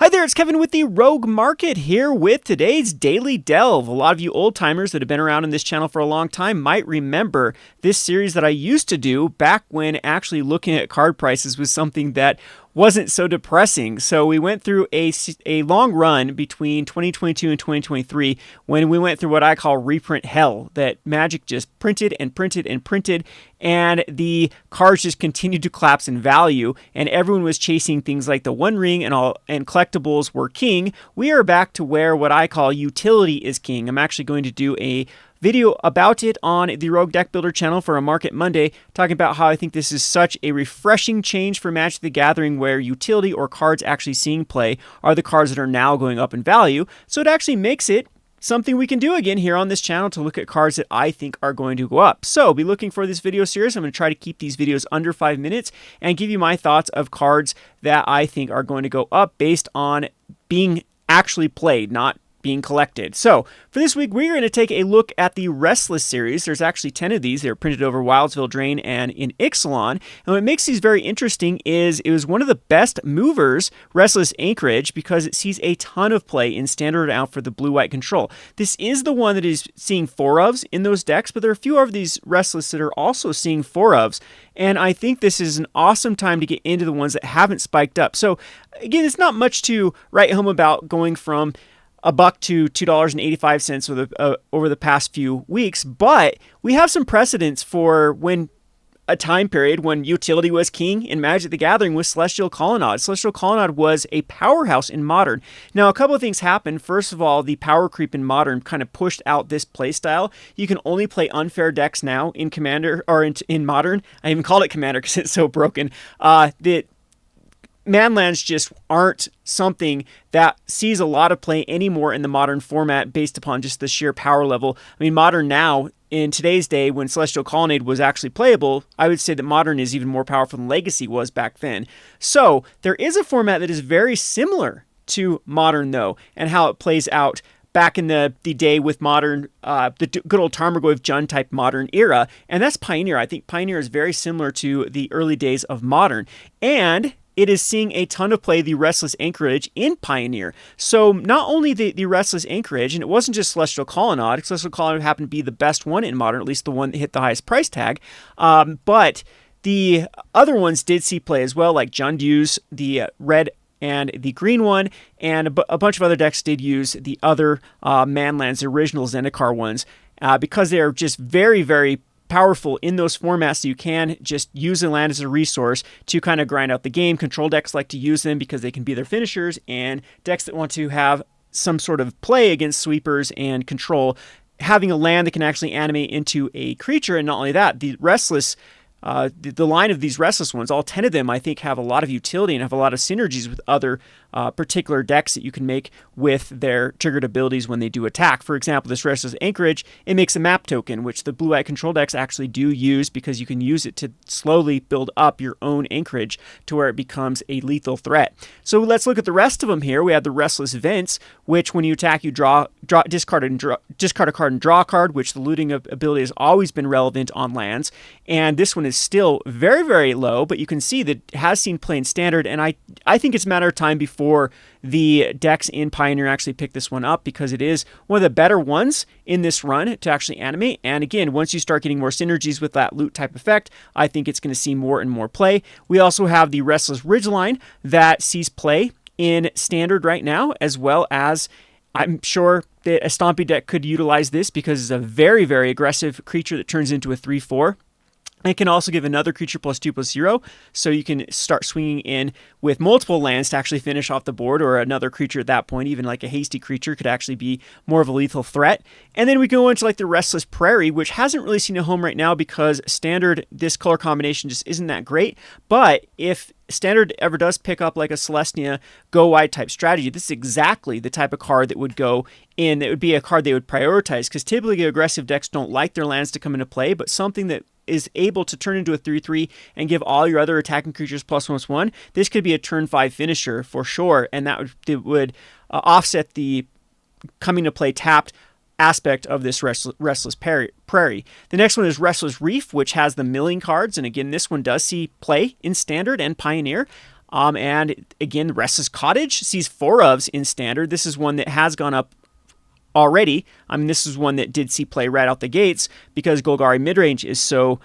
Hi there, it's Kevin with the Rogue Market here with today's Daily Delve. A lot of you old timers that have been around in this channel for a long time might remember this series that I used to do back when actually looking at card prices was something that wasn't so depressing. So we went through a long run between 2022 and 2023 when we went through what I call reprint hell, that Magic just printed and printed and printed, and the cards just continued to collapse in value, and everyone was chasing things like the One Ring and collectibles were king. We are back to where what I call utility is king. I'm actually going to do a video about it on the Rogue Deck Builder channel for a Market Monday, talking about how I think this is such a refreshing change for Magic the Gathering, where utility or cards actually seeing play are the cards that are now going up in value. So it actually makes it something we can do again here on this channel to look at cards that I think are going to go up. So be looking for this video series. I'm going to try to keep these videos under 5 minutes and give you my thoughts of cards that I think are going to go up based on being actually played, not being collected. So for this week, we're going to take a look at the Restless series. There's actually 10 of these. They're printed over Wildsville Drain and in Ixalan. And what makes these very interesting is it was one of the best movers, Restless Anchorage, because it sees a ton of play in standard out for the blue-white control. This is the one that is seeing 4-ofs in those decks, but there are a few of these Restless that are also seeing 4-ofs. And I think this is an awesome time to get into the ones that haven't spiked up. So again, it's not much to write home about going from $1 to $2.85 over the past few weeks, but we have some precedents for when a time period when utility was king in Magic the Gathering with Celestial Colonnade. Celestial Colonnade was a powerhouse in Modern. Now, a couple of things happened. First of all, the power creep in Modern kind of pushed out this playstyle. You can only play unfair decks now in Commander or in Modern. I even called it Commander because it's so broken. That manlands just aren't something that sees a lot of play anymore in the Modern format based upon just the sheer power level. I mean, Modern now, in today's day, when Celestial Colonnade was actually playable, I would say that Modern is even more powerful than Legacy was back then. So there is a format that is very similar to Modern, though, and how it plays out back in the day with Modern, the good old Tarmogoyf Jund type Modern era, and that's Pioneer. I think Pioneer is very similar to the early days of Modern. And it is seeing a ton of play, the Restless Anchorage in Pioneer. So not only the Restless Anchorage, and it wasn't just Celestial Colonnade. Celestial Colonnade happened to be the best one in Modern, at least the one that hit the highest price tag. But the other ones did see play as well, like Jund used the red and the green one, and a bunch of other decks did use the other Manlands, the original Zendikar ones, because they are just very, very powerful in those formats. So you can just use the land as a resource to kind of grind out the game. Control decks like to use them because they can be their finishers, and decks that want to have some sort of play against sweepers and control, having a land that can actually animate into a creature. And not only that, the Restless, the line of these Restless ones, all 10 of them, I think, have a lot of utility and have a lot of synergies with other particular decks that you can make with their triggered abilities when they do attack. For example, this Restless Anchorage, it makes a map token, which the blue-white control decks actually do use because you can use it to slowly build up your own anchorage to where it becomes a lethal threat. So let's look at the rest of them here. We have the Restless Vents, which when you attack, you discard a card and draw a card, which the looting ability has always been relevant on lands. And this one is still very, very low, but you can see that it has seen play in Standard, and I think it's a matter of time before the decks in Pioneer actually pick this one up, because it is one of the better ones in this run to actually animate. And again, once you start getting more synergies with that loot type effect, I think it's going to see more and more play. We also have the Restless Ridgeline that sees play in Standard right now, as well as I'm sure that a Stompy deck could utilize this because it's a very, very aggressive creature that turns into a 3/4. It can also give another creature +2/+0, so you can start swinging in with multiple lands to actually finish off the board, or another creature at that point, even like a hasty creature, could actually be more of a lethal threat. And then we go into like the Restless Prairie, which hasn't really seen a home right now because Standard, this color combination just isn't that great. But if Standard ever does pick up like a Celestia go wide type strategy, this is exactly the type of card that would go in. It would be a card they would prioritize, because typically aggressive decks don't like their lands to come into play, but something that is able to turn into a 3/3 and give all your other attacking creatures +1/+1. This could be a turn 5 finisher for sure, and that would offset the coming to play tapped aspect of this Restless Prairie. The next one is Restless Reef, which has the milling cards, and again, this one does see play in Standard and Pioneer. And again, Restless Cottage sees 4 ofs in standard. This is one that has gone up already. I mean, this is one that did see play right out the gates because Golgari midrange is so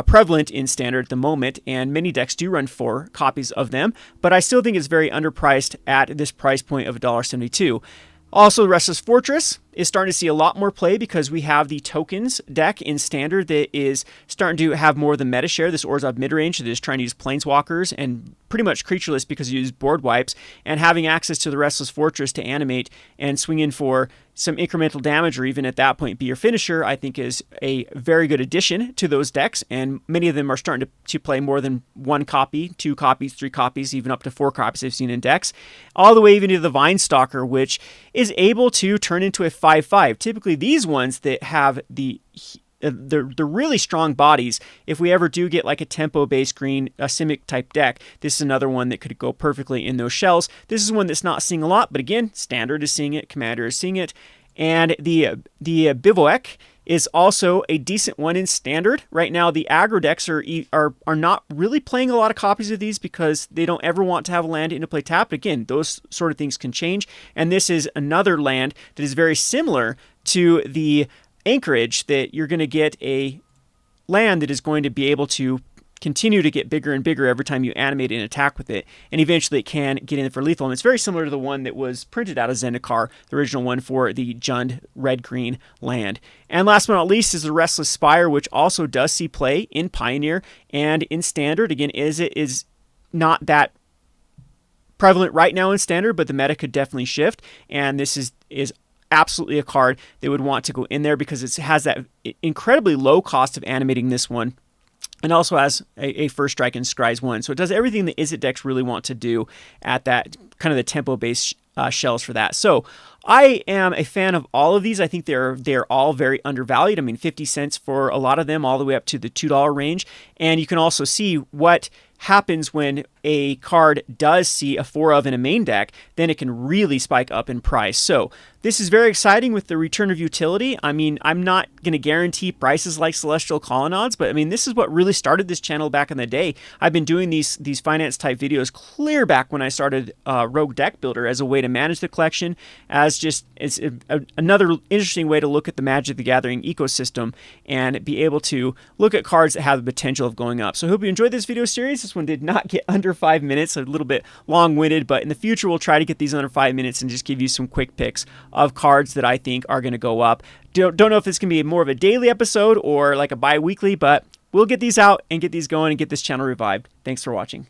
prevalent in standard at the moment, and many decks do run 4 copies of them, but I still think it's very underpriced at this price point of $1.72. Also, Restless Fortress is starting to see a lot more play because we have the tokens deck in standard that is starting to have more of the meta share. This Orzhov midrange that is trying to use planeswalkers and pretty much creatureless because you use board wipes, and having access to the Restless Fortress to animate and swing in for some incremental damage, or even at that point be your finisher, I think is a very good addition to those decks, and many of them are starting to play more than 1 copy, 2 copies, 3 copies, even up to 4 copies I've seen in decks, all the way even to the Vinestalker, which is able to turn into a 5/5. Typically these ones that have the really strong bodies, if we ever do get like a tempo-based green, a Simic type deck, this is another one that could go perfectly in those shells. This is one that's not seeing a lot, but again, Standard is seeing it, Commander is seeing it, and the Bivouac is also a decent one in Standard. Right now, the aggro decks are not really playing a lot of copies of these because they don't ever want to have a land into play tapped. Again, those sort of things can change, and this is another land that is very similar to the Anchorage, that you're going to get a land that is going to be able to continue to get bigger and bigger every time you animate and attack with it, and eventually it can get in for lethal. And it's very similar to the one that was printed out of Zendikar, the original one for the Jund red-green land. And last but not least is the Restless Spire, which also does see play in Pioneer and in Standard. Again, it is not that prevalent right now in Standard, but the meta could definitely shift, and this is absolutely a card they would want to go in there because it has that incredibly low cost of animating this one, and also has a first strike and scries 1. So it does everything that Izzet decks really want to do at that kind of the tempo-based shells for that. So I am a fan of all of these. I think they're all very undervalued. I mean, 50 cents for a lot of them, all the way up to the $2 range. And you can also see what happens when a card does see a 4 of in a main deck, then it can really spike up in price. So this is very exciting with the return of utility. I mean, I'm not going to guarantee prices like Celestial Colonnades, but I mean, this is what really started this channel back in the day. I've been doing these finance type videos clear back when I started Rogue Deck Builder as a way to manage the collection, as just it's another interesting way to look at the Magic the Gathering ecosystem and be able to look at cards that have the potential of going up. So I hope you enjoyed this video series. This one did not get under 5 minutes, a little bit long-winded, but in the future we'll try to get these under 5 minutes and just give you some quick picks of cards that I think are going to go up. Don't know if it's going to be more of a daily episode or like a bi-weekly, but we'll get these out and get these going and get this channel revived. Thanks for watching.